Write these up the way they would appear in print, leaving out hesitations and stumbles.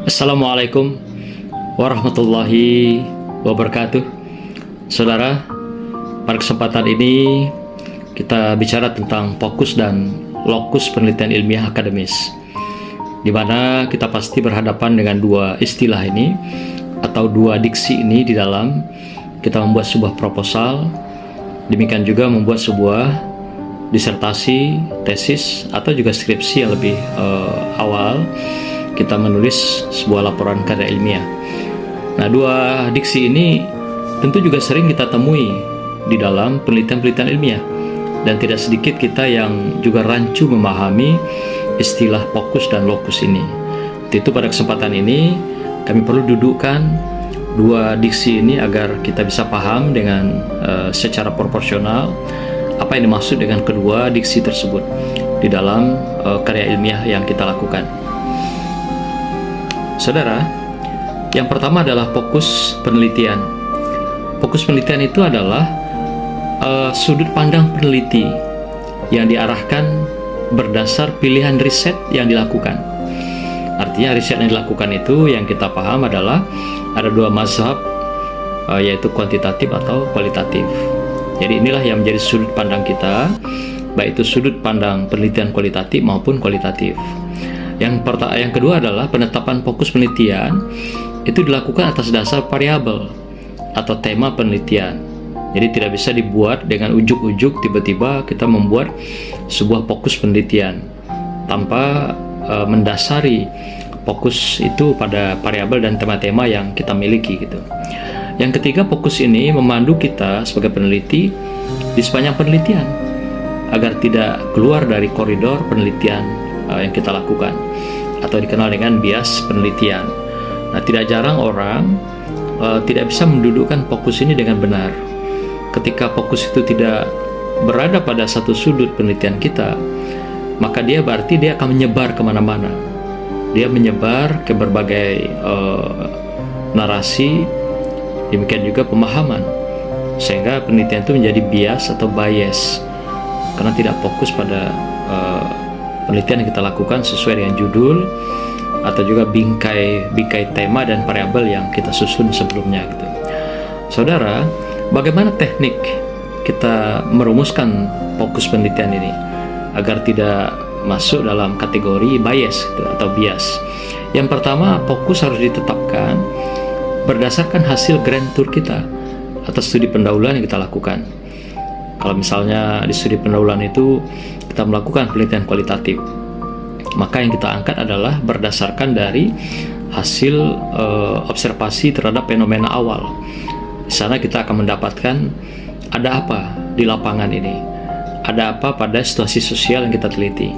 Assalamualaikum warahmatullahi wabarakatuh. Saudara, pada kesempatan ini kita bicara tentang fokus dan lokus penelitian ilmiah akademis, di mana kita pasti berhadapan dengan dua istilah ini atau dua diksi ini di dalam kita membuat sebuah proposal, demikian juga membuat sebuah disertasi, tesis, atau juga skripsi yang lebih awal kita menulis sebuah laporan karya ilmiah. Nah, dua diksi ini tentu juga sering kita temui di dalam penelitian-penelitian ilmiah, dan tidak sedikit kita yang juga rancu memahami istilah fokus dan lokus ini. Itu pada kesempatan ini kami perlu dudukkan dua diksi ini agar kita bisa paham dengan secara proporsional apa yang dimaksud dengan kedua diksi tersebut di dalam karya ilmiah yang kita lakukan. Saudara, yang pertama adalah fokus penelitian. Fokus penelitian itu adalah sudut pandang peneliti yang diarahkan berdasar pilihan riset yang dilakukan. Artinya riset yang dilakukan itu yang kita paham adalah ada dua mazhab, yaitu kuantitatif atau kualitatif. Jadi inilah yang menjadi sudut pandang kita, baik itu sudut pandang penelitian kualitatif maupun kualitatif. Yang kedua adalah penetapan fokus penelitian itu dilakukan atas dasar variabel atau tema penelitian. Jadi tidak bisa dibuat dengan ujuk-ujuk tiba-tiba kita membuat sebuah fokus penelitian tanpa mendasari fokus itu pada variabel dan tema-tema yang kita miliki gitu. Yang ketiga, fokus ini memandu kita sebagai peneliti di sepanjang penelitian agar tidak keluar dari koridor penelitian yang kita lakukan, atau dikenal dengan bias penelitian. Nah, tidak jarang orang tidak bisa mendudukkan fokus ini dengan benar. Ketika fokus itu tidak berada pada satu sudut penelitian kita, maka dia berarti dia akan menyebar kemana-mana. Dia menyebar ke berbagai narasi, demikian juga pemahaman, sehingga penelitian itu menjadi bias atau bias karena tidak fokus pada penelitian yang kita lakukan sesuai dengan judul atau juga bingkai tema dan variabel yang kita susun sebelumnya gitu. Saudara, bagaimana teknik kita merumuskan fokus penelitian ini agar tidak masuk dalam kategori bias gitu, atau bias? Yang pertama, fokus harus ditetapkan berdasarkan hasil grand tour kita atas studi pendahuluan yang kita lakukan. Kalau misalnya di studi pendahuluan itu kita melakukan penelitian kualitatif, maka yang kita angkat adalah berdasarkan dari hasil observasi terhadap fenomena awal. Di sana kita akan mendapatkan ada apa di lapangan ini, ada apa pada situasi sosial yang kita teliti.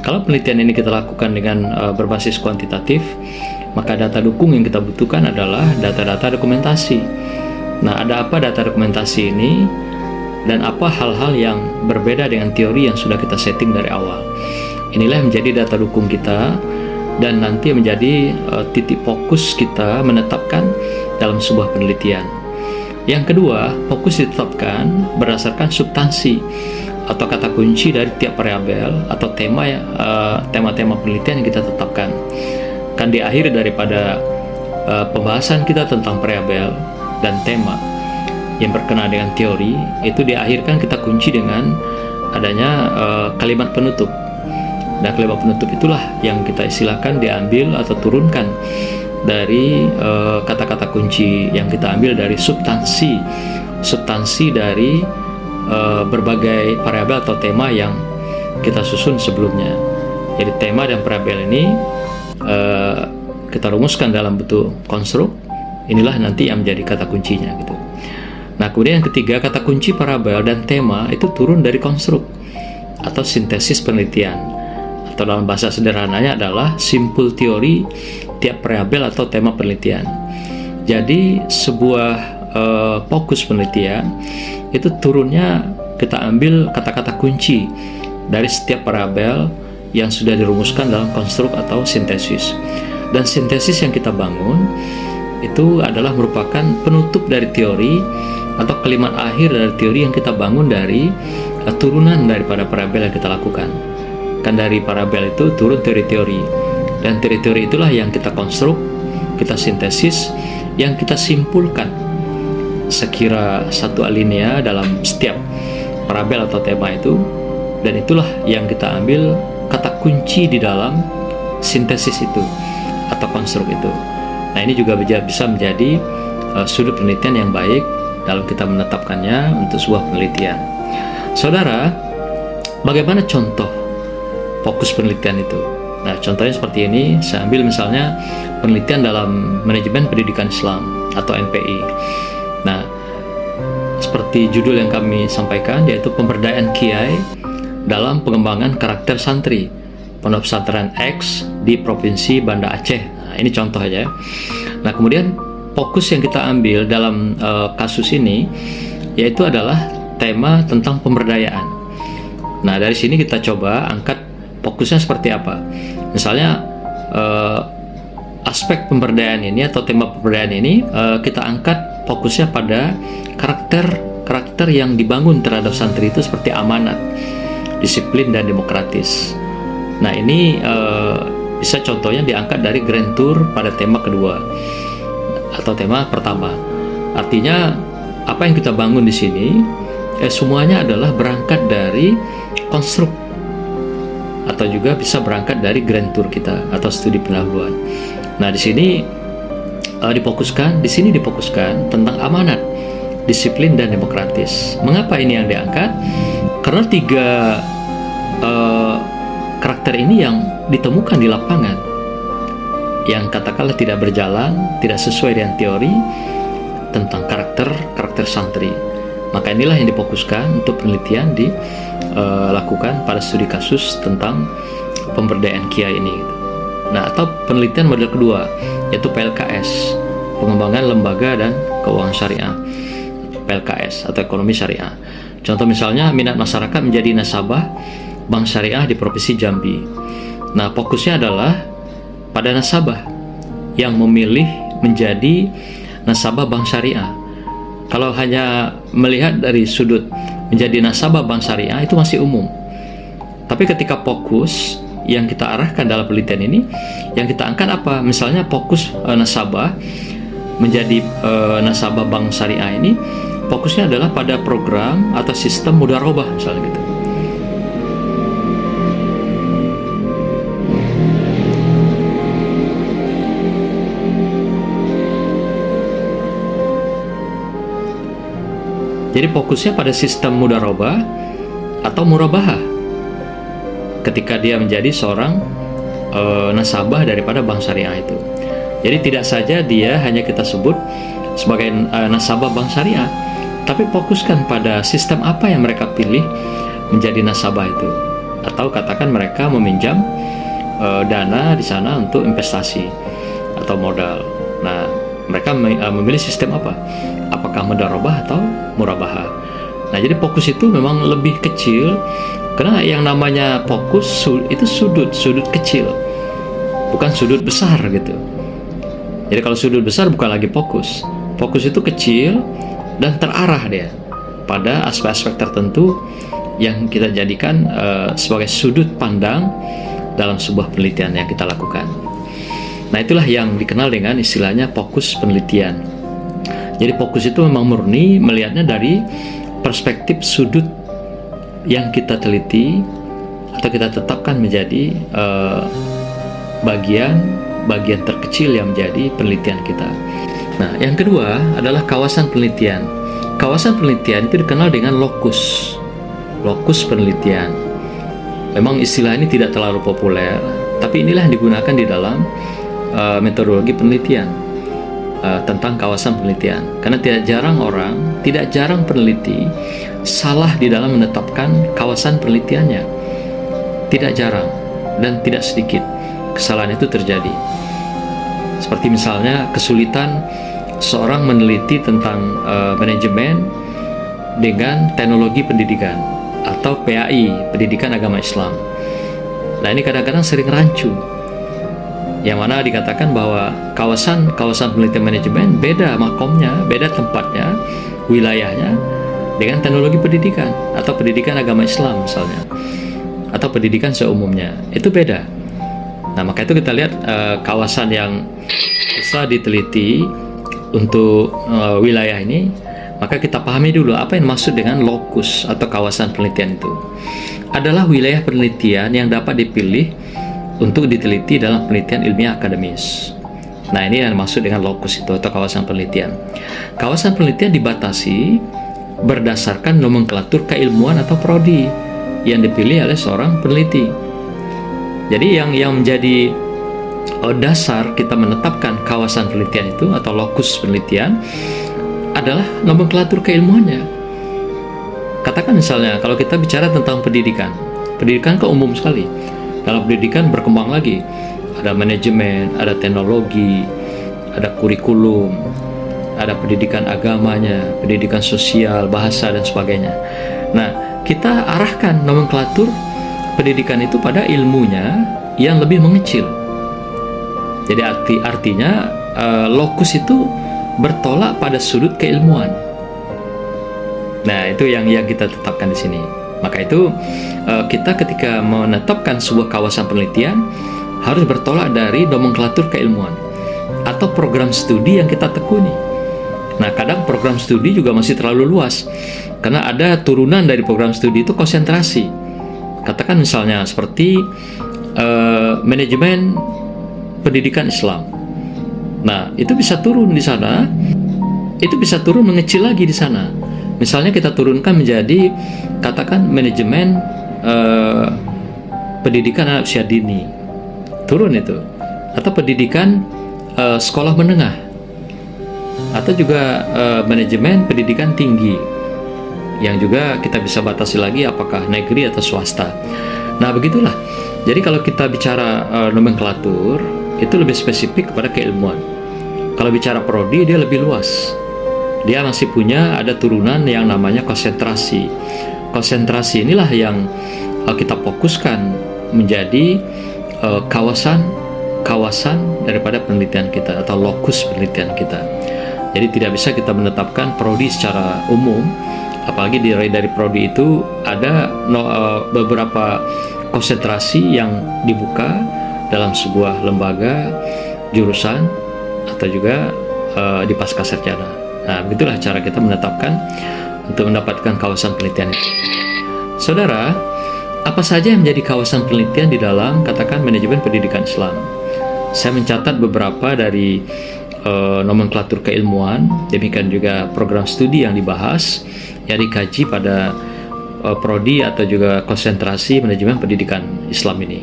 Kalau penelitian ini kita lakukan dengan berbasis kuantitatif, maka data dukung yang kita butuhkan adalah data-data dokumentasi. Nah, ada apa data dokumentasi ini, dan apa hal-hal yang berbeda dengan teori yang sudah kita setting dari awal. Inilah yang menjadi data dukung kita, dan nanti menjadi titik fokus kita menetapkan dalam sebuah penelitian. Yang kedua, fokus ditetapkan berdasarkan substansi atau kata kunci dari tiap variabel atau tema-tema penelitian yang kita tetapkan. Kan di akhir daripada pembahasan kita tentang variabel dan tema yang berkenaan dengan teori, itu diakhirkan kita kunci dengan adanya kalimat penutup. Dan kalimat penutup itulah yang kita istilahkan diambil atau turunkan dari kata-kata kunci yang kita ambil dari substansi dari berbagai variabel atau tema yang kita susun sebelumnya. Jadi tema dan variabel ini kita rumuskan dalam bentuk konstruk. Inilah nanti yang menjadi kata kuncinya gitu. Nah, kemudian yang ketiga, kata kunci variabel dan tema itu turun dari konstruk atau sintesis penelitian, atau dalam bahasa sederhananya adalah simpul teori tiap variabel atau tema penelitian. Jadi sebuah fokus penelitian itu turunnya kita ambil kata-kata kunci dari setiap variabel yang sudah dirumuskan dalam konstruk atau sintesis. Dan sintesis yang kita bangun itu adalah merupakan penutup dari teori atau kalimat akhir dari teori yang kita bangun dari turunan daripada variabel yang kita lakukan. Kan dari variabel itu turun teori-teori. Dan teori-teori itulah yang kita konstruk, kita sintesis, yang kita simpulkan sekira satu alinea dalam setiap parabel atau tema itu, dan itulah yang kita ambil kata kunci di dalam sintesis itu atau konstruk itu. Nah, ini juga bisa menjadi sudut penelitian yang baik dalam kita menetapkannya untuk sebuah penelitian. Saudara, bagaimana contoh fokus penelitian itu? Nah, contohnya seperti ini. Saya ambil misalnya penelitian dalam manajemen pendidikan Islam atau MPI. Nah, seperti judul yang kami sampaikan, yaitu pemberdayaan kiai dalam pengembangan karakter santri Pondok Pesantren X di Provinsi Banda Aceh. Nah, ini contoh aja. Nah, kemudian fokus yang kita ambil dalam kasus ini yaitu adalah tema tentang pemberdayaan. Nah, dari sini kita coba angkat fokusnya seperti apa. Misalnya aspek pemberdayaan ini atau tema pemberdayaan ini kita angkat fokusnya pada karakter yang dibangun terhadap santri itu seperti amanat, disiplin, dan demokratis. Nah, ini bisa contohnya diangkat dari Grand Tour pada tema kedua atau tema pertama. Artinya apa yang kita bangun di sini semuanya adalah berangkat dari konstruk atau juga bisa berangkat dari Grand Tour kita atau studi pendahuluan. Nah, di sini difokuskan tentang amanat, disiplin, dan demokratis. Mengapa ini yang diangkat? Karena tiga karakter ini yang ditemukan di lapangan, yang katakanlah tidak berjalan, tidak sesuai dengan teori tentang karakter santri. Maka inilah yang difokuskan untuk penelitian dilakukan pada studi kasus tentang pemberdayaan kiai ini. Nah, atau penelitian model kedua yaitu PLKS, pengembangan lembaga dan keuangan syariah, PLKS atau ekonomi syariah. Contoh misalnya minat masyarakat menjadi nasabah bank syariah di Provinsi Jambi. Nah, fokusnya adalah pada nasabah yang memilih menjadi nasabah bank syariah. Kalau hanya melihat dari sudut menjadi nasabah bank syariah itu masih umum. Tapi ketika fokus yang kita arahkan dalam penelitian ini, yang kita angkat apa? Misalnya fokus nasabah menjadi nasabah bank syariah ini, fokusnya adalah pada program atau sistem mudharabah misalnya gitu. Jadi fokusnya pada sistem mudharabah atau murabahah ketika dia menjadi seorang nasabah daripada bank syariah itu. Jadi tidak saja dia hanya kita sebut sebagai nasabah bank syariah, tapi fokuskan pada sistem apa yang mereka pilih menjadi nasabah itu, atau katakan mereka meminjam dana di sana untuk investasi atau modal. Nah, mereka memilih sistem apa? Apakah mudharabah atau murabahah? Nah, jadi fokus itu memang lebih kecil karena yang namanya fokus itu sudut kecil, bukan sudut besar gitu. Jadi kalau sudut besar bukan lagi fokus. Fokus itu kecil dan terarah dia pada aspek-aspek tertentu yang kita jadikan sebagai sudut pandang dalam sebuah penelitian yang kita lakukan. Nah, itulah yang dikenal dengan istilahnya fokus penelitian. Jadi fokus itu memang murni melihatnya dari perspektif sudut yang kita teliti atau kita tetapkan menjadi bagian terkecil yang menjadi penelitian kita. Nah, yang kedua adalah kawasan penelitian. Kawasan penelitian itu dikenal dengan lokus penelitian. Memang istilah ini tidak terlalu populer, tapi inilah yang digunakan di dalam metodologi penelitian tentang kawasan penelitian. Karena tidak jarang peneliti salah di dalam menetapkan kawasan penelitiannya. Tidak jarang dan tidak sedikit kesalahan itu terjadi. Seperti misalnya kesulitan seorang meneliti tentang manajemen dengan teknologi pendidikan atau PAI, Pendidikan Agama Islam. Nah, ini kadang-kadang sering rancu, yang mana dikatakan bahwa kawasan penelitian manajemen beda makomnya, beda tempatnya, wilayahnya dengan teknologi pendidikan atau pendidikan agama Islam misalnya, atau pendidikan seumumnya, itu beda. Nah, maka itu kita lihat kawasan yang bisa diteliti untuk wilayah ini, maka kita pahami dulu apa yang maksud dengan lokus atau kawasan penelitian itu. Adalah wilayah penelitian yang dapat dipilih untuk diteliti dalam penelitian ilmiah akademis. Nah, ini yang maksud dengan lokus itu atau kawasan penelitian. Kawasan penelitian dibatasi berdasarkan nomenklatur keilmuan atau prodi yang dipilih oleh seorang peneliti. Jadi yang menjadi dasar kita menetapkan kawasan penelitian itu atau lokus penelitian adalah nomenklatur keilmuannya. Katakan misalnya kalau kita bicara tentang pendidikan ke umum sekali. Dalam pendidikan berkembang lagi, ada manajemen, ada teknologi, ada kurikulum, ada pendidikan agamanya, pendidikan sosial, bahasa dan sebagainya. Nah, kita arahkan nomenklatur pendidikan itu pada ilmunya yang lebih mengecil. Jadi artinya lokus itu bertolak pada sudut keilmuan. Nah, itu yang kita tetapkan di sini. Maka itu kita ketika menetapkan sebuah kawasan penelitian harus bertolak dari nomenklatur keilmuan atau program studi yang kita tekuni. Nah, kadang program studi juga masih terlalu luas karena ada turunan dari program studi itu konsentrasi. Katakan misalnya seperti manajemen pendidikan Islam. Nah, itu bisa turun di sana, itu bisa turun mengecil lagi di sana. Misalnya kita turunkan menjadi katakan manajemen pendidikan anak usia dini, turun itu, atau pendidikan sekolah menengah, atau juga manajemen pendidikan tinggi, yang juga kita bisa batasi lagi apakah negeri atau swasta. Nah, begitulah. Jadi kalau kita bicara nomenklatur itu lebih spesifik kepada keilmuan. Kalau bicara prodi dia lebih luas. Dia masih punya ada turunan yang namanya konsentrasi. Konsentrasi inilah yang kita fokuskan menjadi kawasan daripada penelitian kita atau lokus penelitian kita. Jadi tidak bisa kita menetapkan prodi secara umum, apalagi dari prodi itu ada beberapa konsentrasi yang dibuka dalam sebuah lembaga jurusan atau juga di pascasarjana. Nah, begitulah cara kita menetapkan untuk mendapatkan kawasan penelitian itu. Saudara, apa saja yang menjadi kawasan penelitian di dalam katakan manajemen pendidikan Islam? Saya mencatat beberapa dari nomenklatur keilmuan, demikian juga program studi yang dibahas, yang dikaji pada prodi atau juga konsentrasi manajemen pendidikan Islam ini.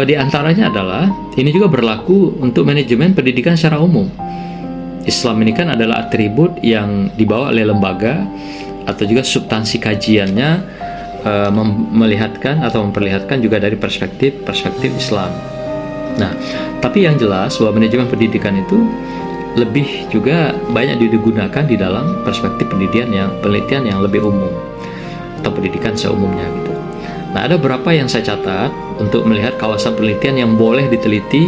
Di antaranya adalah, ini juga berlaku untuk manajemen pendidikan secara umum. Islam ini kan adalah atribut yang dibawa oleh lembaga atau juga substansi kajiannya melihatkan atau memperlihatkan juga dari perspektif Islam. Nah, tapi yang jelas bahwa manajemen pendidikan itu lebih juga banyak digunakan di dalam perspektif penelitian yang lebih umum atau pendidikan seumumnya gitu. Nah, ada beberapa yang saya catat untuk melihat kawasan penelitian yang boleh diteliti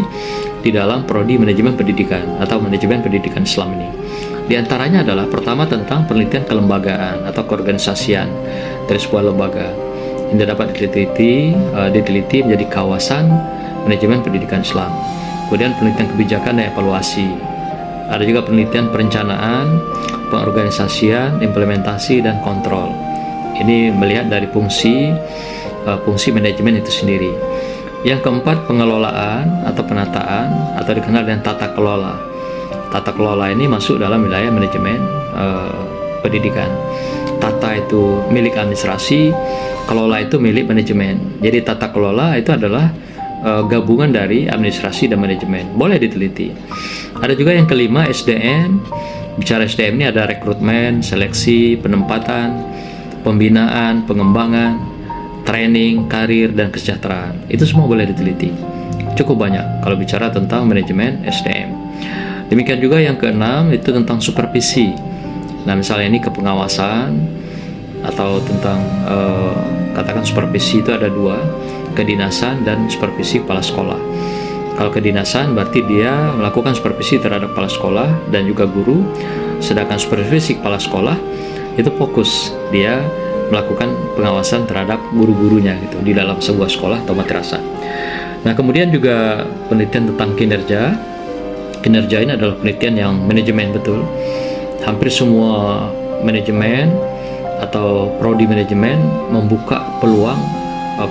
di dalam prodi manajemen pendidikan atau manajemen pendidikan Islam ini. Di antaranya adalah pertama tentang penelitian kelembagaan atau keorganisasian dari sebuah lembaga. Ini dapat diteliti menjadi kawasan manajemen pendidikan Islam. Kemudian penelitian kebijakan dan evaluasi. Ada juga penelitian perencanaan, pengorganisasian, implementasi dan kontrol. Ini melihat dari fungsi manajemen itu sendiri. Yang keempat, pengelolaan atau penataan atau dikenal dengan tata kelola. Tata kelola ini masuk dalam wilayah manajemen pendidikan. Tata itu milik administrasi, kelola itu milik manajemen. Jadi tata kelola itu adalah gabungan dari administrasi dan manajemen. Boleh diteliti. Ada juga yang kelima, SDM. Bicara SDM ini ada rekrutmen, seleksi, penempatan, pembinaan, pengembangan, training, karir, dan kesejahteraan. Itu semua boleh diteliti. Cukup banyak kalau bicara tentang manajemen SDM. Demikian juga yang keenam itu tentang supervisi. Nah, misalnya ini kepengawasan atau tentang katakan supervisi itu ada dua, kedinasan dan supervisi kepala sekolah. Kalau kedinasan berarti dia melakukan supervisi terhadap kepala sekolah dan juga guru, sedangkan supervisi kepala sekolah itu fokus dia melakukan pengawasan terhadap guru-gurunya gitu di dalam sebuah sekolah atau madrasah. Nah, kemudian juga penelitian tentang kinerja. Kinerja ini adalah penelitian yang manajemen betul. Hampir semua manajemen atau prodi manajemen membuka peluang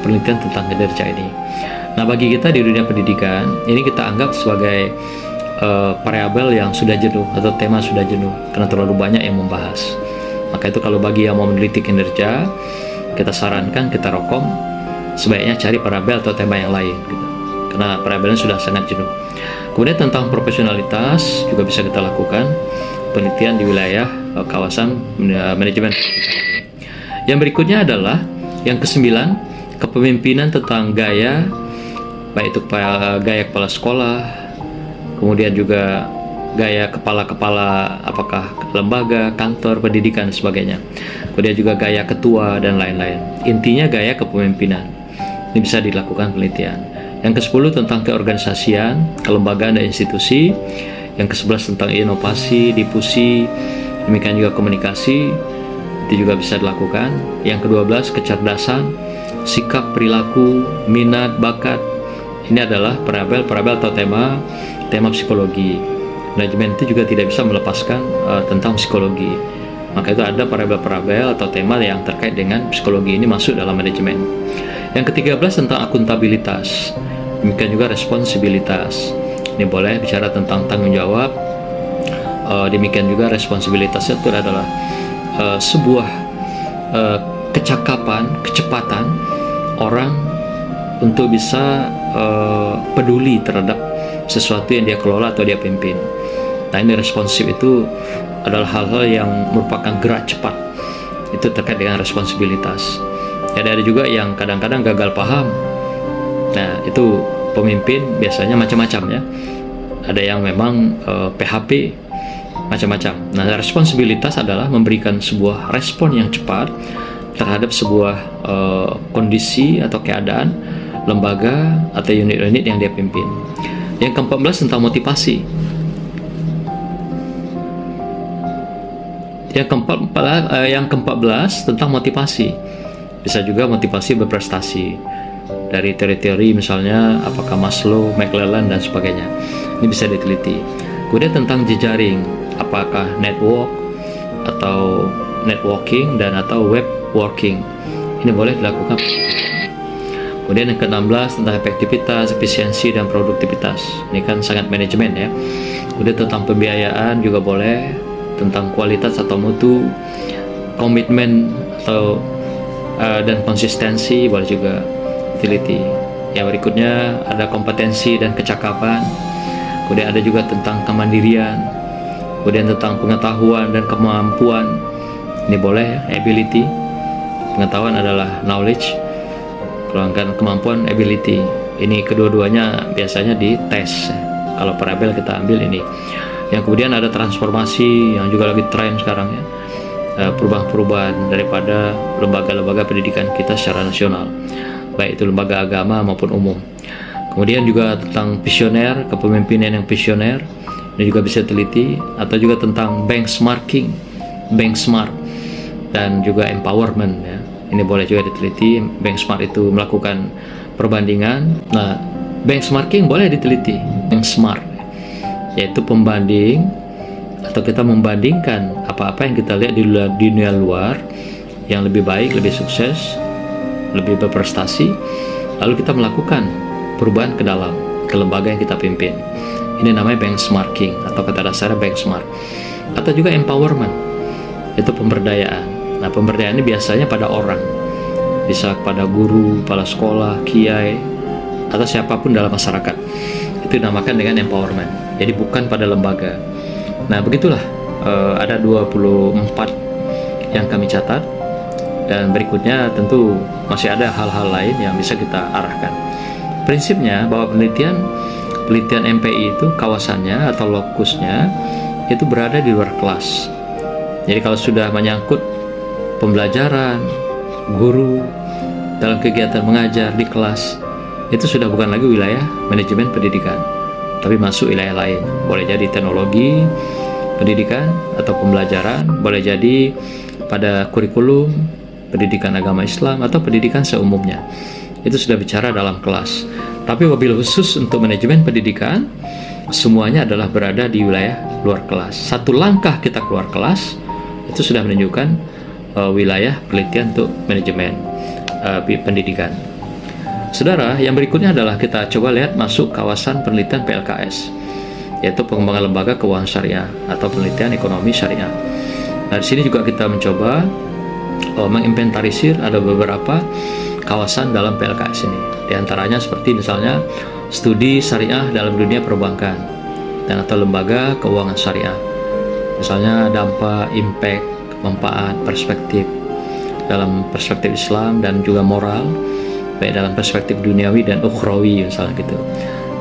penelitian tentang kinerja ini. Nah, bagi kita di dunia pendidikan, ini kita anggap sebagai variabel yang sudah jenuh atau tema sudah jenuh karena terlalu banyak yang membahas. Maka itu kalau bagi yang mau meneliti kinerja, kita sarankan, kita rekom sebaiknya cari variabel atau tema yang lain gitu. Karena variabelnya sudah sangat jenuh. Kemudian tentang profesionalitas juga bisa kita lakukan penelitian di wilayah kawasan manajemen. Yang berikutnya adalah yang ke-9, kepemimpinan tentang gaya, baik itu gaya kepala sekolah, kemudian juga gaya kepala-kepala apakah lembaga, kantor, pendidikan dan sebagainya. Kemudian juga gaya ketua dan lain-lain. Intinya gaya kepemimpinan. Ini bisa dilakukan penelitian. Yang ke-10 tentang keorganisasian, kelembagaan dan institusi. Yang ke-11 tentang inovasi, difusi, demikian juga komunikasi, itu juga bisa dilakukan. Yang ke-12 kecerdasan, sikap, perilaku, minat, bakat. Ini adalah parabel atau tema psikologi. Manajemen itu juga tidak bisa melepaskan tentang psikologi. Maka itu ada parabel atau tema yang terkait dengan psikologi ini masuk dalam manajemen. Yang ke-13 tentang akuntabilitas, demikian juga responsibilitas. Ini boleh bicara tentang tanggung jawab. Demikian juga responsibilitasnya itu adalah sebuah kecakapan, kecepatan orang untuk bisa peduli terhadap sesuatu yang dia kelola atau dia pimpin. Nah, ini responsif itu adalah hal-hal yang merupakan gerak cepat. Itu terkait dengan responsibilitas. Jadi ada juga yang kadang-kadang gagal paham. Nah, itu pemimpin biasanya macam-macam ya. Ada yang memang PHP, macam-macam. Nah, responsibilitas adalah memberikan sebuah respon yang cepat terhadap sebuah kondisi atau keadaan lembaga atau unit-unit yang dia pimpin. Yang ke-14 tentang motivasi. Yang ke-14 tentang motivasi. Bisa juga motivasi berprestasi. Dari teori-teori misalnya apakah Maslow, McLellan dan sebagainya. Ini bisa diteliti. Kemudian tentang jejaring, apakah network atau networking dan atau web working. Ini boleh dilakukan. Kemudian yang ke-16 tentang efektivitas, efisiensi dan produktivitas. Ini kan sangat manajemen ya. Kemudian tentang pembiayaan juga boleh, tentang kualitas atau mutu, komitmen atau dan konsistensi boleh juga diteliti. Yang berikutnya ada kompetensi dan kecakapan. Kemudian ada juga tentang kemandirian. Kemudian tentang pengetahuan dan kemampuan. Ini boleh ya, ability. Pengetahuan adalah knowledge. Sedangkan kemampuan ability. Ini kedua-duanya biasanya dites. Kalau parabel kita ambil ini. Yang kemudian ada transformasi yang juga lagi tren sekarang ya. Perubahan-perubahan daripada lembaga-lembaga pendidikan kita secara nasional, baik itu lembaga agama maupun umum. Kemudian juga tentang visioner, kepemimpinan yang visioner, ini juga bisa teliti. Atau juga tentang benchmarking, benchmark, dan juga empowerment ya. Ini boleh juga diteliti. Benchmark itu melakukan perbandingan. Nah, benchmarking boleh diteliti. Benchmark yaitu pembanding atau kita membandingkan apa-apa yang kita lihat di dunia luar yang lebih baik, lebih sukses, lebih berprestasi, lalu kita melakukan perubahan ke dalam, ke lembaga yang kita pimpin. Ini namanya benchmarking atau kata dasarnya benchmark. Atau juga empowerment, itu pemberdayaan. Nah, pemberdayaan ini biasanya pada orang, bisa pada guru, kepala sekolah, kiai, atau siapapun dalam masyarakat. Itu dinamakan dengan empowerment. Jadi bukan pada lembaga. Nah, begitulah ada 24 yang kami catat, dan berikutnya tentu masih ada hal-hal lain yang bisa kita arahkan. Prinsipnya bahwa penelitian MPI itu kawasannya atau lokusnya itu berada di luar kelas. Jadi kalau sudah menyangkut pembelajaran, guru dalam kegiatan mengajar di kelas, itu sudah bukan lagi wilayah manajemen pendidikan, tapi masuk wilayah lain. Boleh jadi teknologi pendidikan atau pembelajaran, boleh jadi pada kurikulum pendidikan agama Islam atau pendidikan seumumnya. Itu sudah bicara dalam kelas. Tapi wabil khusus untuk manajemen pendidikan, semuanya adalah berada di wilayah luar kelas. Satu langkah kita keluar kelas itu sudah menunjukkan wilayah penelitian untuk manajemen pendidikan. Saudara, yang berikutnya adalah kita coba lihat masuk kawasan penelitian PLKS, yaitu pengembangan lembaga keuangan syariah atau penelitian ekonomi syariah. Nah, di sini juga kita mencoba menginventarisir ada beberapa kawasan dalam PLKS ini. Di antaranya seperti misalnya studi syariah dalam dunia perbankan dan atau lembaga keuangan syariah. Misalnya dampak, impact, manfaat, perspektif dalam perspektif Islam dan juga moral, baik dalam perspektif duniawi dan ukhrawi misalnya gitu.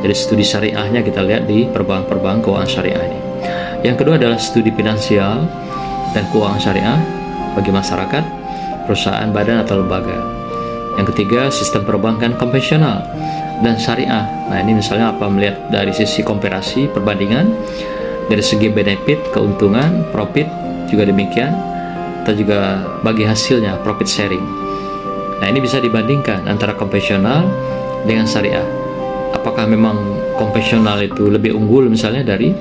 Jadi studi syariahnya kita lihat di perbankan keuangan syariah ini. Yang kedua adalah studi finansial dan keuangan syariah bagi masyarakat, perusahaan, badan atau lembaga. Yang ketiga, sistem perbankan konvensional dan syariah. Nah, ini misalnya apa, melihat dari sisi komparasi, perbandingan, dari segi benefit, keuntungan, profit juga demikian, atau juga bagi hasilnya, profit sharing. Nah, ini bisa dibandingkan antara konvensional dengan syariah. Apakah memang konvensional itu lebih unggul misalnya dari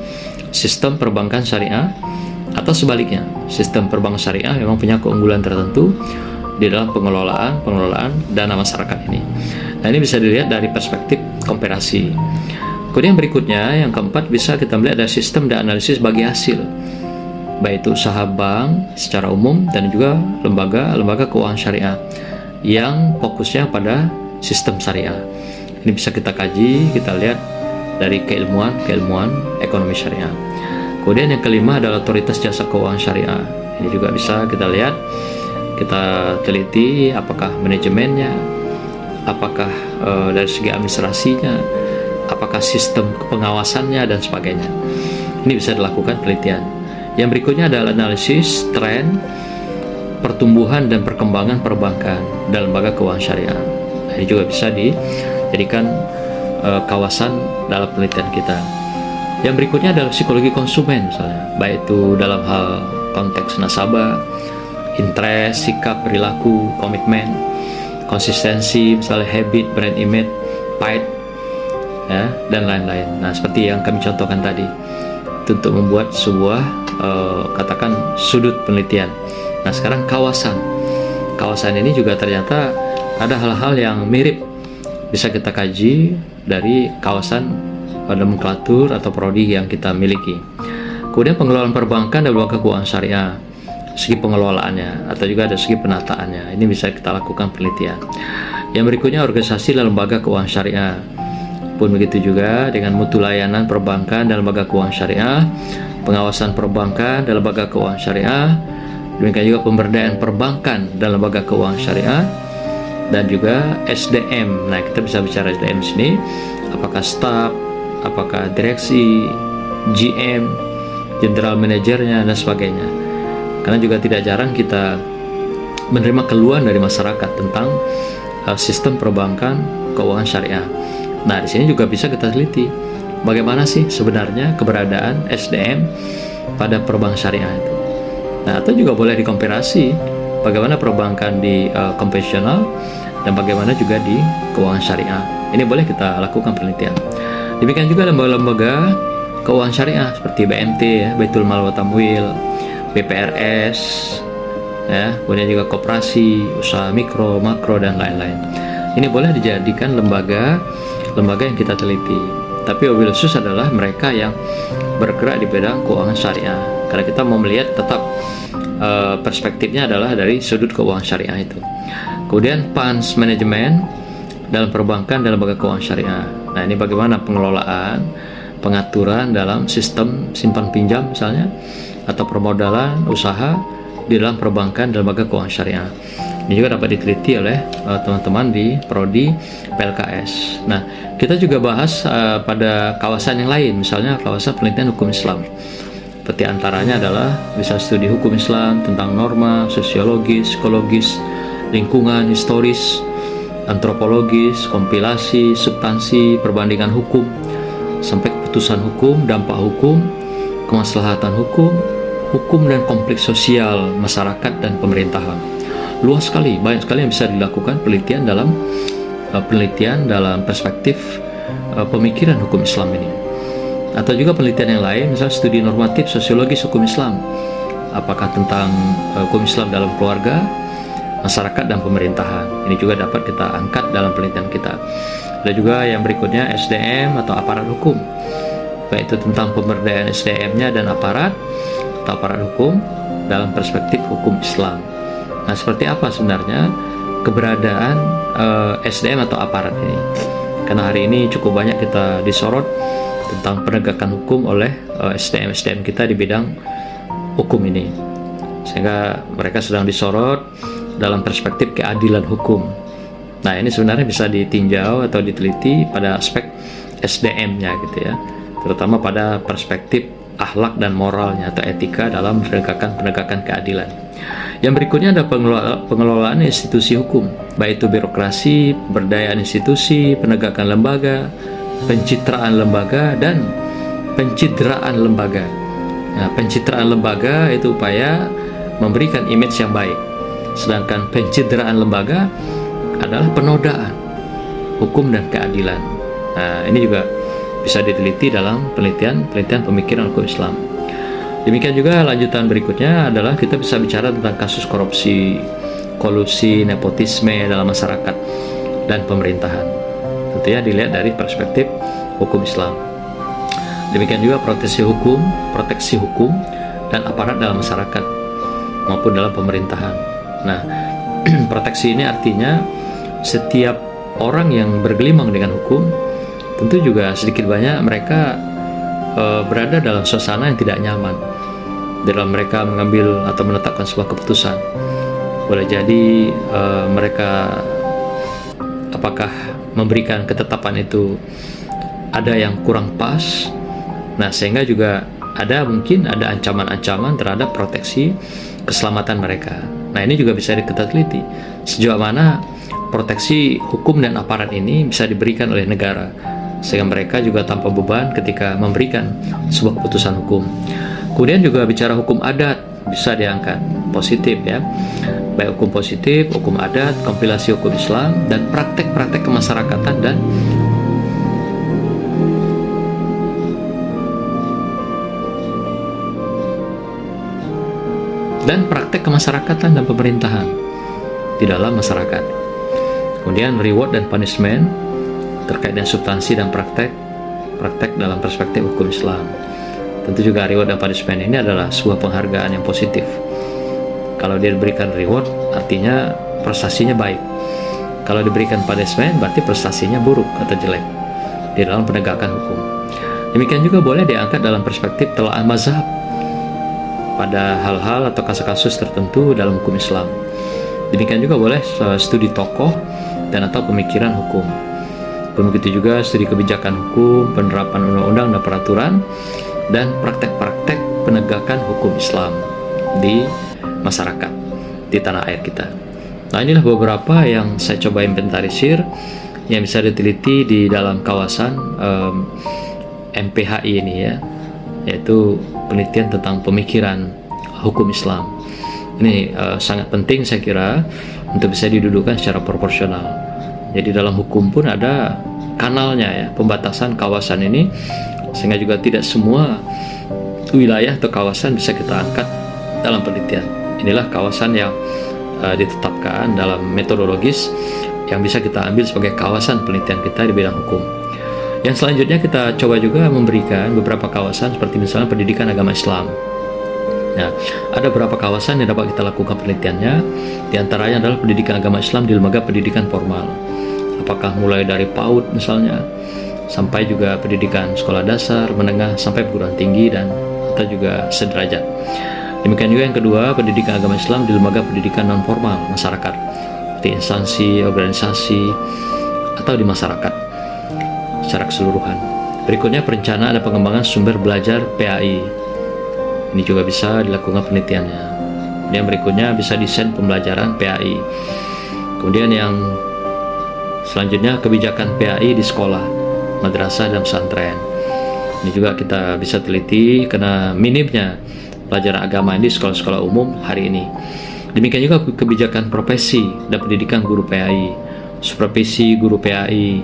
sistem perbankan syariah, atau sebaliknya, sistem perbankan syariah memang punya keunggulan tertentu di dalam pengelolaan dana masyarakat ini. Nah, ini bisa dilihat dari perspektif komparasi. Kemudian berikutnya, yang keempat, bisa kita melihat dari sistem dan analisis bagi hasil, baik itu usaha bank secara umum dan juga lembaga keuangan syariah yang fokusnya pada sistem syariah. Ini bisa kita kaji, kita lihat dari keilmuan ekonomi syariah. Kemudian yang kelima adalah otoritas jasa keuangan syariah. Ini juga bisa kita lihat, kita teliti apakah manajemennya, apakah dari segi administrasinya, apakah sistem pengawasannya dan sebagainya. Ini bisa dilakukan penelitian. Yang berikutnya adalah analisis tren pertumbuhan dan perkembangan perbankan dan lembaga keuangan syariah. Nah, ini juga bisa dijadikan kawasan dalam penelitian kita. Yang berikutnya adalah psikologi konsumen misalnya, baik itu dalam hal konteks nasabah, interest, sikap, perilaku, komitmen, konsistensi, misalnya habit, brand image, pride, ya, dan lain-lain. Nah, seperti yang kami contohkan tadi, itu untuk membuat sebuah katakan sudut penelitian. Nah, sekarang kawasan ini juga ternyata ada hal-hal yang mirip bisa kita kaji dari kawasan nomenklatur atau prodi yang kita miliki. Kemudian pengelolaan perbankan dan lembaga keuangan syariah, segi pengelolaannya atau juga ada segi penataannya, ini bisa kita lakukan penelitian. Yang berikutnya organisasi dan lembaga keuangan syariah, pun begitu juga dengan mutu layanan perbankan dan lembaga keuangan syariah, pengawasan perbankan dan lembaga keuangan syariah, demikian juga pemberdayaan perbankan dan lembaga keuangan syariah, dan juga SDM. Nah, kita bisa bicara SDM sini, apakah staf, apakah direksi, GM, general manajernya dan sebagainya. Karena juga tidak jarang kita menerima keluhan dari masyarakat tentang sistem perbankan keuangan syariah. Nah, di sini juga bisa kita teliti bagaimana sih sebenarnya keberadaan SDM pada perbankan syariah itu. Nah, atau juga boleh dikomparasi bagaimana perbankan di konvensional dan bagaimana juga di keuangan syariah. Ini boleh kita lakukan penelitian. Demikian juga lembaga-lembaga keuangan syariah seperti BMT, ya, Baitul Mal wa Tamwil, BPRS, ya, kemudian juga koperasi, usaha mikro, makro, dan lain-lain. Ini boleh dijadikan lembaga yang kita teliti. Tapi wabil khusus adalah mereka yang bergerak di bidang keuangan syariah. Karena kita mau melihat tetap perspektifnya adalah dari sudut keuangan syariah itu. Kemudian funds management dalam perbankan dan lembaga keuangan syariah. Nah, ini bagaimana pengelolaan, pengaturan dalam sistem simpan pinjam misalnya, atau permodalan usaha di dalam perbankan dan lembaga keuangan syariah. Ini juga dapat diteliti oleh teman-teman di prodi PLKS. Nah, kita juga bahas pada kawasan yang lain, misalnya kawasan penelitian hukum Islam. Seperti antaranya adalah bisa studi hukum Islam tentang norma, sosiologis, psikologis, lingkungan, historis, antropologis, kompilasi, substansi, perbandingan hukum, sampai keputusan hukum, dampak hukum, kemaslahatan hukum, hukum dan konflik sosial, masyarakat dan pemerintahan. Luas sekali, banyak sekali yang bisa dilakukan penelitian dalam penelitian dalam perspektif pemikiran hukum Islam ini. Atau juga penelitian yang lain, misalnya studi normatif sosiologis hukum Islam, apakah tentang hukum Islam dalam keluarga, masyarakat, dan pemerintahan. Ini juga dapat kita angkat dalam penelitian kita. Ada juga yang berikutnya SDM atau aparat hukum, baik itu tentang pemberdayaan SDM-nya dan aparat atau aparat hukum dalam perspektif hukum Islam. Nah, seperti apa sebenarnya keberadaan SDM atau aparat ini? Karena hari ini cukup banyak kita disorot tentang penegakan hukum oleh SDM kita di bidang hukum ini, sehingga mereka sedang disorot dalam perspektif keadilan hukum. Nah, ini sebenarnya bisa ditinjau atau diteliti pada aspek SDM-nya gitu ya, terutama pada perspektif akhlak dan moralnya atau etika dalam penegakan keadilan. Yang berikutnya ada pengelolaan institusi hukum, baik itu birokrasi, pemberdayaan institusi, penegakan lembaga, pencitraan lembaga, dan pencitraan lembaga. Nah, pencitraan lembaga itu upaya memberikan image yang baik, sedangkan pencitraan lembaga adalah penodaan hukum dan keadilan. Nah, ini juga bisa diteliti dalam penelitian pemikiran hukum Islam. Demikian juga lanjutan berikutnya adalah kita bisa bicara tentang kasus korupsi, kolusi, nepotisme dalam masyarakat dan pemerintahan. Tentunya dilihat dari perspektif hukum Islam. Demikian juga proteksi hukum dan aparat dalam masyarakat maupun dalam pemerintahan. Nah, proteksi ini artinya setiap orang yang bergelimang dengan hukum tentu juga sedikit banyak mereka berada dalam suasana yang tidak nyaman dalam mereka mengambil atau menetapkan sebuah keputusan. Boleh jadi mereka apakah memberikan ketetapan itu ada yang kurang pas. Nah, sehingga juga mungkin ada ancaman-ancaman terhadap proteksi keselamatan mereka. Nah, ini juga bisa kita teliti sejauh mana proteksi hukum dan aparat ini bisa diberikan oleh negara, sehingga mereka juga tanpa beban ketika memberikan sebuah keputusan hukum. Kemudian juga bicara hukum adat bisa diangkat positif ya, baik hukum positif, hukum adat, kompilasi hukum Islam, dan praktek-praktek kemasyarakatan dan praktek kemasyarakatan dan pemerintahan di dalam masyarakat. Kemudian reward dan punishment terkait dengan substansi dan praktek dalam perspektif hukum Islam. Tentu juga reward dan punishment ini adalah sebuah penghargaan yang positif. Kalau dia diberikan reward artinya prestasinya baik. Kalau diberikan punishment berarti prestasinya buruk atau jelek di dalam penegakan hukum. Demikian juga boleh diangkat dalam perspektif telaah mazhab pada hal-hal atau kasus-kasus tertentu dalam hukum Islam. Demikian juga boleh studi tokoh dan atau pemikiran hukum. Begitu juga studi kebijakan hukum, penerapan undang-undang dan peraturan, dan praktek-praktek penegakan hukum Islam di masyarakat di tanah air kita. Nah, inilah beberapa yang saya coba inventarisir yang bisa diteliti di dalam kawasan MPHI ini ya, yaitu penelitian tentang pemikiran hukum Islam. Ini sangat penting saya kira untuk bisa didudukan secara proporsional. Jadi dalam hukum pun ada kanalnya ya, pembatasan kawasan ini, sehingga juga tidak semua wilayah atau kawasan bisa kita angkat dalam penelitian. Inilah kawasan yang ditetapkan dalam metodologis yang bisa kita ambil sebagai kawasan penelitian kita di bidang hukum. Yang selanjutnya kita coba juga memberikan beberapa kawasan seperti misalnya pendidikan agama Islam. Nah, ada beberapa kawasan yang dapat kita lakukan penelitiannya. Di antaranya adalah pendidikan agama Islam di lembaga pendidikan formal. Apakah mulai dari PAUD misalnya, sampai juga pendidikan sekolah dasar, menengah, sampai perguruan tinggi dan atau juga sederajat. Demikian juga yang kedua, pendidikan agama Islam di lembaga pendidikan non formal masyarakat, seperti instansi, organisasi, atau di masyarakat secara keseluruhan. Berikutnya perencanaan dan pengembangan sumber belajar PAI. Ini juga bisa dilakukan penelitiannya. Yang berikutnya bisa desain pembelajaran PAI. Kemudian yang selanjutnya kebijakan PAI di sekolah, madrasah dan pesantren. Ini juga kita bisa teliti karena minimnya pelajaran agama di sekolah-sekolah umum hari ini. Demikian juga kebijakan profesi dan pendidikan guru PAI, supervisi guru PAI,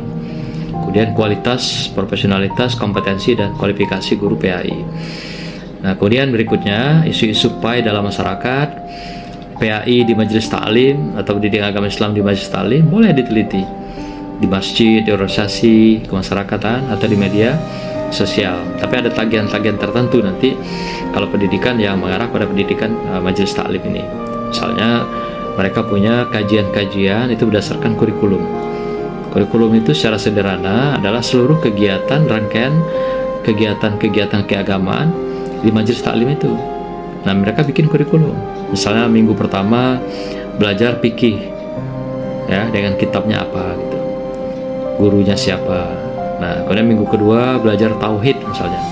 kemudian kualitas, profesionalitas, kompetensi, dan kualifikasi guru PAI. Nah, kemudian berikutnya isu-isu PAI dalam masyarakat, PAI di majelis taklim atau pendidikan agama Islam di majelis taklim boleh diteliti di masjid, di organisasi kemasyarakatan, atau di media sosial. Tapi ada tagihan-tagihan tertentu nanti kalau pendidikan yang mengarah pada pendidikan majelis taklim ini. Misalnya mereka punya kajian-kajian itu berdasarkan kurikulum. Kurikulum itu secara sederhana adalah seluruh kegiatan, rangkaian kegiatan-kegiatan keagamaan di majelis taklim itu. Nah, mereka bikin kurikulum. Misalnya minggu pertama belajar fikih, ya, dengan kitabnya apa gitu, gurunya siapa. Nah, kemudian minggu kedua belajar tauhid misalnya.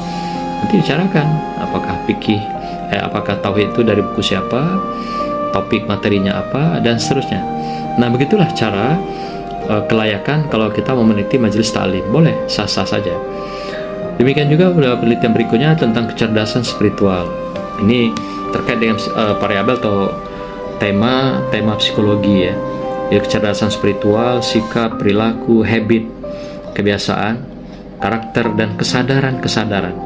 Nanti bicarakan apakah fikih, apakah tauhid itu dari buku siapa, topik materinya apa, dan seterusnya. Nah, begitulah cara kelayakan kalau kita mau meneliti majelis taklim. Boleh, sah-sah saja. Demikian juga penelitian berikutnya tentang kecerdasan spiritual. Ini terkait dengan variabel atau tema psikologi, ya. Jadi kecerdasan spiritual, sikap, perilaku, habit, kebiasaan, karakter, dan kesadaran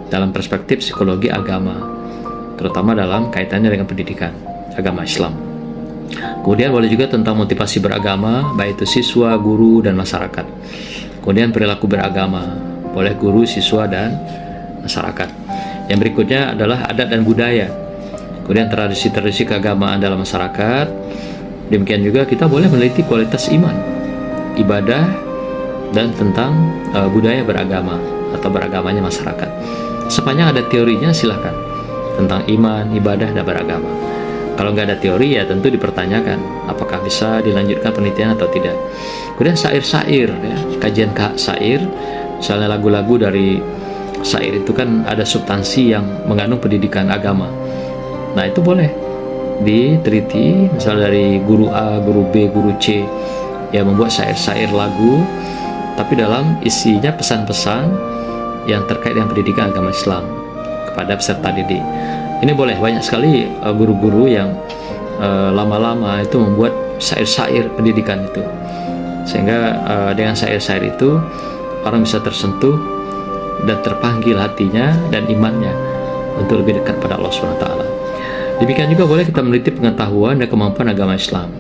dalam perspektif psikologi agama, terutama dalam kaitannya dengan pendidikan agama Islam. Kemudian boleh juga tentang motivasi beragama, baik itu siswa, guru, dan masyarakat. Kemudian perilaku beragama, boleh guru, siswa, dan masyarakat. Yang berikutnya adalah adat dan budaya. Kemudian tradisi-tradisi keagamaan dalam masyarakat. Demikian juga kita boleh meneliti kualitas iman, ibadah, dan tentang budaya beragama atau beragamanya masyarakat. Sepanjang ada teorinya silahkan tentang iman, ibadah, dan beragama. Kalau nggak ada teori ya tentu dipertanyakan apakah bisa dilanjutkan penelitian atau tidak. Kemudian syair-syair, ya, kajian syair, misalnya lagu-lagu dari syair itu kan ada substansi yang mengandung pendidikan agama. Nah, itu boleh diteliti, misalnya dari guru A, guru B, guru C yang membuat syair-syair lagu, tapi dalam isinya pesan-pesan yang terkait dengan pendidikan agama Islam kepada peserta didik. Ini boleh, banyak sekali guru-guru yang lama-lama itu membuat syair-syair pendidikan itu, sehingga dengan syair-syair itu orang bisa tersentuh dan terpanggil hatinya dan imannya untuk lebih dekat pada Allah SWT. Demikian juga boleh kita meneliti pengetahuan dan kemampuan agama Islam.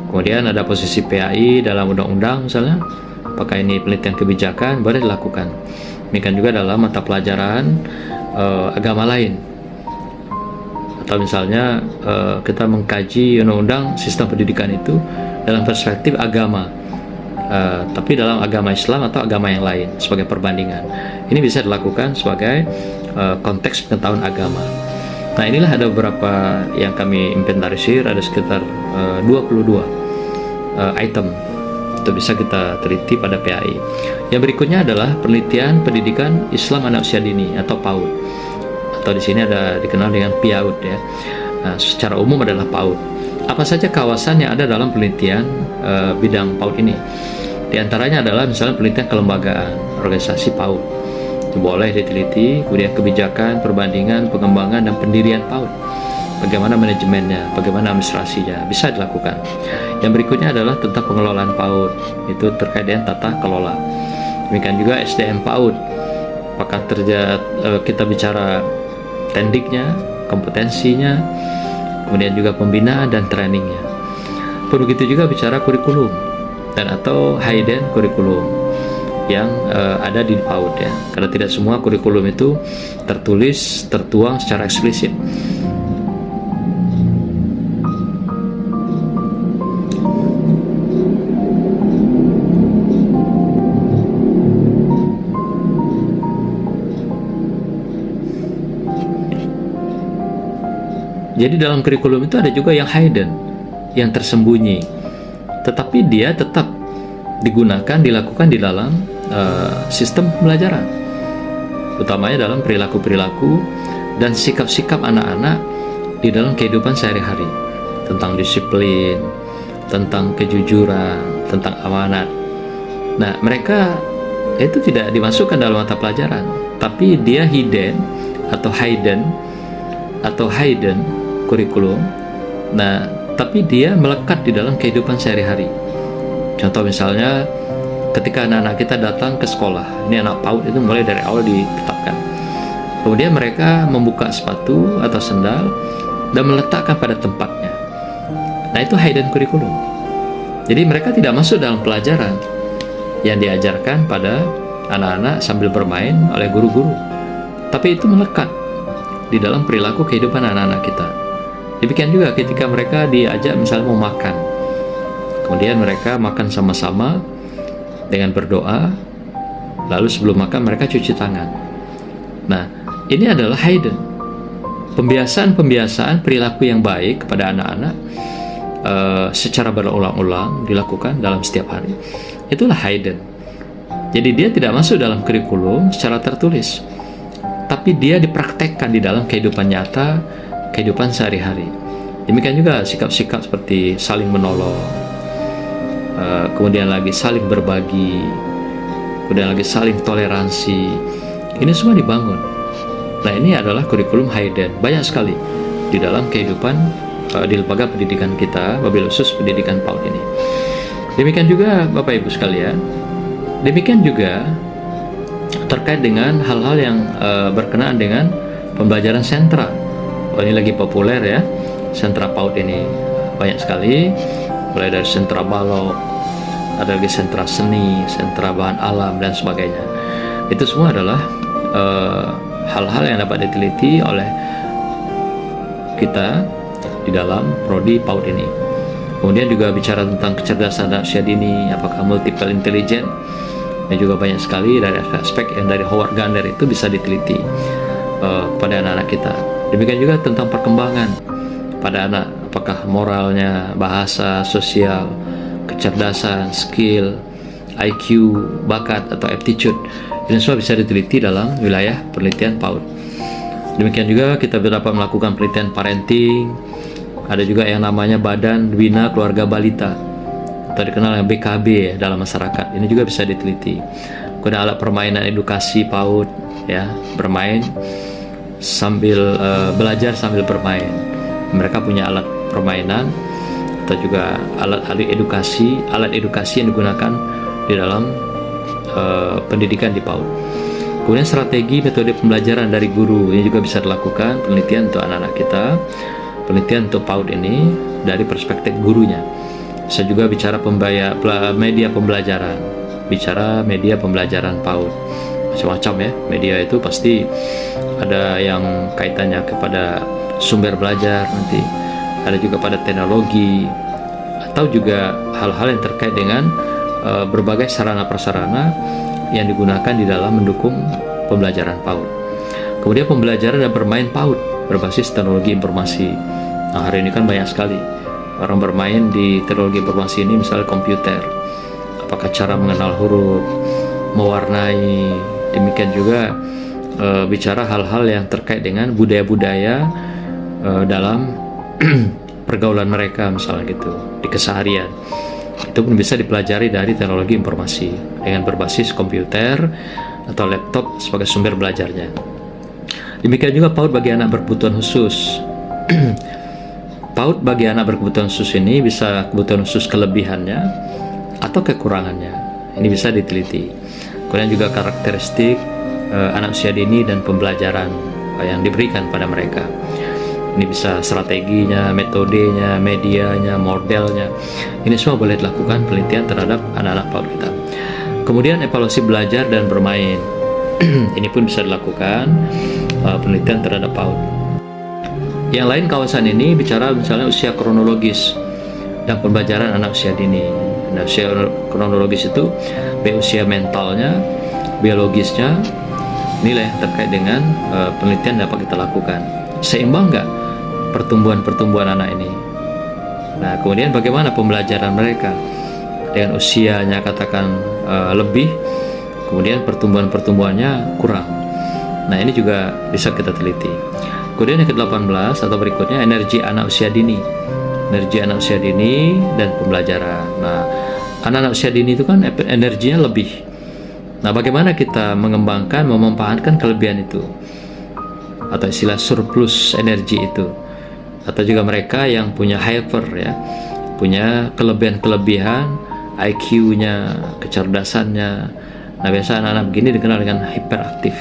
Kemudian ada posisi PAI dalam undang-undang misalnya, apakah ini penelitian kebijakan, boleh dilakukan. Demikian juga dalam mata pelajaran agama lain, atau misalnya kita mengkaji undang-undang sistem pendidikan itu dalam perspektif agama, tapi dalam agama Islam atau agama yang lain sebagai perbandingan. Ini bisa dilakukan sebagai konteks pengetahuan agama. Nah, inilah ada beberapa yang kami inventarisir, ada sekitar 22 item itu bisa kita teliti pada PAI. Yang berikutnya adalah penelitian pendidikan Islam anak usia dini atau PAUD, atau di sini ada dikenal dengan PIAUD, ya. Nah, secara umum adalah PAUD. Apa saja kawasan yang ada dalam penelitian bidang PAUD ini? Di antaranya adalah misalnya penelitian kelembagaan, organisasi PAUD itu boleh diteliti. Kemudian kebijakan, perbandingan, pengembangan, dan pendirian PAUD, bagaimana manajemennya, bagaimana administrasinya, bisa dilakukan. Yang berikutnya adalah tentang pengelolaan PAUD, itu terkait dengan tata kelola. Demikian juga SDM PAUD, apakah kita bicara tendiknya, kompetensinya, kemudian juga pembinaan dan trainingnya. Begitu juga bicara kurikulum dan atau hidden kurikulum yang ada di PAUD, ya, karena tidak semua kurikulum itu tertuang secara eksplisit. Jadi dalam kurikulum itu ada juga yang hidden, yang tersembunyi, tetapi dia tetap dilakukan di dalam sistem pembelajaran, utamanya dalam perilaku-perilaku dan sikap-sikap anak-anak di dalam kehidupan sehari-hari, tentang disiplin, tentang kejujuran, tentang amanat. Nah, mereka itu tidak dimasukkan dalam mata pelajaran, tapi dia hidden kurikulum. Nah, tapi dia melekat di dalam kehidupan sehari-hari. Contoh misalnya ketika anak-anak kita datang ke sekolah, ini anak PAUD itu mulai dari awal ditetapkan. Kemudian mereka membuka sepatu atau sendal dan meletakkan pada tempatnya. Nah, itu hidden curriculum. Jadi mereka tidak masuk dalam pelajaran yang diajarkan pada anak-anak sambil bermain oleh guru-guru, tapi itu melekat di dalam perilaku kehidupan anak-anak kita. Demikian juga ketika mereka diajak misalnya mau makan, kemudian mereka makan sama-sama dengan berdoa, lalu sebelum makan mereka cuci tangan. Nah, ini adalah hidden. Pembiasaan perilaku yang baik kepada anak-anak secara berulang-ulang dilakukan dalam setiap hari. Itulah hidden. Jadi dia tidak masuk dalam kurikulum secara tertulis, tapi dia dipraktekkan di dalam kehidupan nyata, kehidupan sehari-hari. Demikian juga sikap-sikap seperti saling menolong, kemudian lagi saling berbagi, kemudian lagi saling toleransi. Ini semua dibangun. Nah, ini adalah kurikulum hidden, banyak sekali di dalam kehidupan di lembaga pendidikan kita, wabil khusus pendidikan PAUD ini. Demikian juga Bapak Ibu sekalian, demikian juga terkait dengan hal-hal yang berkenaan dengan pembelajaran sentra. Ini lagi populer ya, sentra PAUD ini banyak sekali, mulai dari sentra balok, ada lagi sentra seni, sentra bahan alam dan sebagainya. Itu semua adalah hal-hal yang dapat diteliti oleh kita di dalam prodi PAUD ini. Kemudian juga bicara tentang kecerdasan anak usia dini, apakah multiple intelligent. Ini juga banyak sekali dari aspek yang dari Howard Gardner itu bisa diteliti kepada anak-anak kita. Demikian juga tentang perkembangan pada anak, apakah moralnya, bahasa, sosial, kecerdasan, skill, IQ, bakat atau aptitude. Ini semua bisa diteliti dalam wilayah penelitian PAUD. Demikian juga kita dapat melakukan penelitian parenting. Ada juga yang namanya Badan Bina Keluarga Balita atau dikenal yang BKB ya, dalam masyarakat. Ini juga bisa diteliti. Kemudian alat permainan edukasi PAUD, ya, bermain sambil belajar sambil bermain. Mereka punya alat permainan atau juga alat edukasi yang digunakan di dalam pendidikan di PAUD. Kemudian strategi metode pembelajaran dari guru ini juga bisa dilakukan penelitian untuk anak-anak kita. Penelitian untuk PAUD ini dari perspektif gurunya. Saya juga bicara media pembelajaran, bicara media pembelajaran PAUD, macam-macam ya. Media itu pasti ada yang kaitannya kepada sumber belajar, nanti ada juga pada teknologi, atau juga hal-hal yang terkait dengan berbagai sarana-prasarana yang digunakan di dalam mendukung pembelajaran PAUD. Kemudian pembelajaran dan bermain PAUD berbasis teknologi informasi. Nah, hari ini kan banyak sekali orang bermain di teknologi informasi ini, misalnya komputer. Apakah cara mengenal huruf, mewarnai, demikian juga bicara hal-hal yang terkait dengan budaya-budaya dalam pergaulan mereka, misalnya gitu, di keseharian. Itu pun bisa dipelajari dari teknologi informasi dengan berbasis komputer atau laptop sebagai sumber belajarnya. Demikian juga PAUD bagi anak berkebutuhan khusus. PAUD bagi anak berkebutuhan khusus ini bisa kebutuhan khusus kelebihannya atau kekurangannya. Ini bisa diteliti. Kemudian juga karakteristik anak usia dini dan pembelajaran yang diberikan pada mereka. Ini bisa strateginya, metodenya, medianya, modelnya. Ini semua boleh dilakukan penelitian terhadap anak-anak PAUD kita. Kemudian evaluasi belajar dan bermain. Ini pun bisa dilakukan penelitian terhadap PAUD. Yang lain kawasan ini bicara misalnya usia kronologis dan pembelajaran anak usia dini. Nah, usia kronologis itu usia mentalnya, biologisnya, nilai yang terkait dengan penelitian dapat kita lakukan. Seimbang nggak pertumbuhan anak ini? Nah, kemudian bagaimana pembelajaran mereka dengan usianya katakan lebih, kemudian pertumbuhannya kurang. Nah, ini juga bisa kita teliti. Kemudian yang ke-18 atau berikutnya, energi anak usia dini. Energi anak usia dini dan pembelajaran. Nah, anak-anak usia dini itu kan energinya lebih. Nah, bagaimana kita mengembangkan, memanfaatkan kelebihan itu, atau istilah surplus energi itu? atau juga mereka yang punya hyper ya, punya kelebihan-kelebihan, IQ-nya, kecerdasannya. Nah, biasa anak-anak begini dikenal dengan hiperaktif.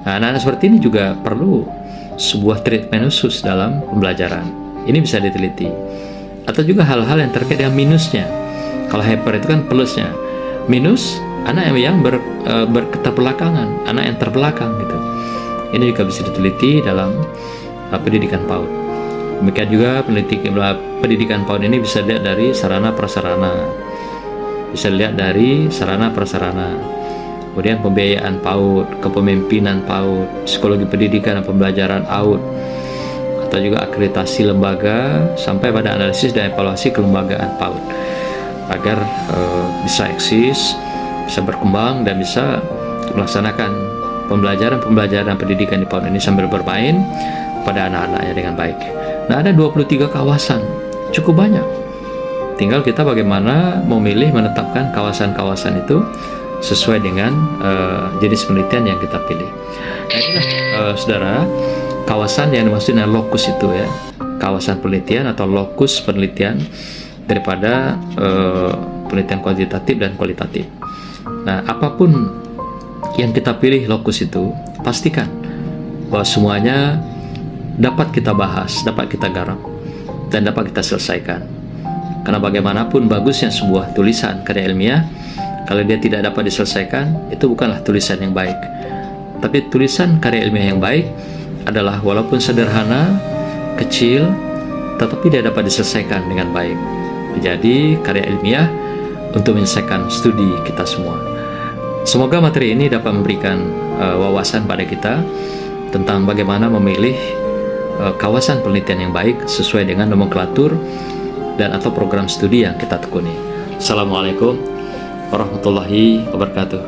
Nah, anak-anak seperti ini juga perlu sebuah treatment khusus dalam pembelajaran. Ini bisa diteliti. Atau juga hal-hal yang terkait dengan minusnya. Kalau hyper itu kan plusnya. Minus, anak yang berketerbelakangan, anak yang terbelakang gitu. Ini juga bisa diteliti dalam pendidikan PAUD. Demikian juga pendidikan PAUD ini bisa dilihat dari sarana prasarana. Bisa dilihat dari sarana prasarana. Kemudian pembiayaan PAUD, kepemimpinan PAUD, psikologi pendidikan dan pembelajaran AUD, atau juga akreditasi lembaga, sampai pada analisis dan evaluasi kelembagaan PAUD, agar bisa eksis, bisa berkembang, dan bisa melaksanakan pembelajaran pendidikan di PAUD ini sambil bermain pada anak-anaknya dengan baik. Nah, ada 23 kawasan, cukup banyak. Tinggal kita bagaimana memilih, menetapkan kawasan-kawasan itu sesuai dengan jenis penelitian yang kita pilih. Nah, inilah saudara, kawasan yang dimaksud dengan lokus itu ya, kawasan penelitian atau lokus penelitian daripada penelitian kuantitatif dan kualitatif. Nah, apapun yang kita pilih lokus itu, pastikan bahwa semuanya dapat kita bahas, dapat kita garap, dan dapat kita selesaikan. Karena bagaimanapun bagusnya sebuah tulisan karya ilmiah, kalau dia tidak dapat diselesaikan, itu bukanlah tulisan yang baik. Tapi tulisan karya ilmiah yang baik adalah walaupun sederhana, kecil, tetapi dia dapat diselesaikan dengan baik. Menjadi karya ilmiah untuk menyelesaikan studi kita semua. Semoga materi ini dapat memberikan wawasan pada kita tentang bagaimana memilih kawasan penelitian yang baik sesuai dengan nomenklatur dan atau program studi yang kita tekuni. Assalamualaikum warahmatullahi wabarakatuh.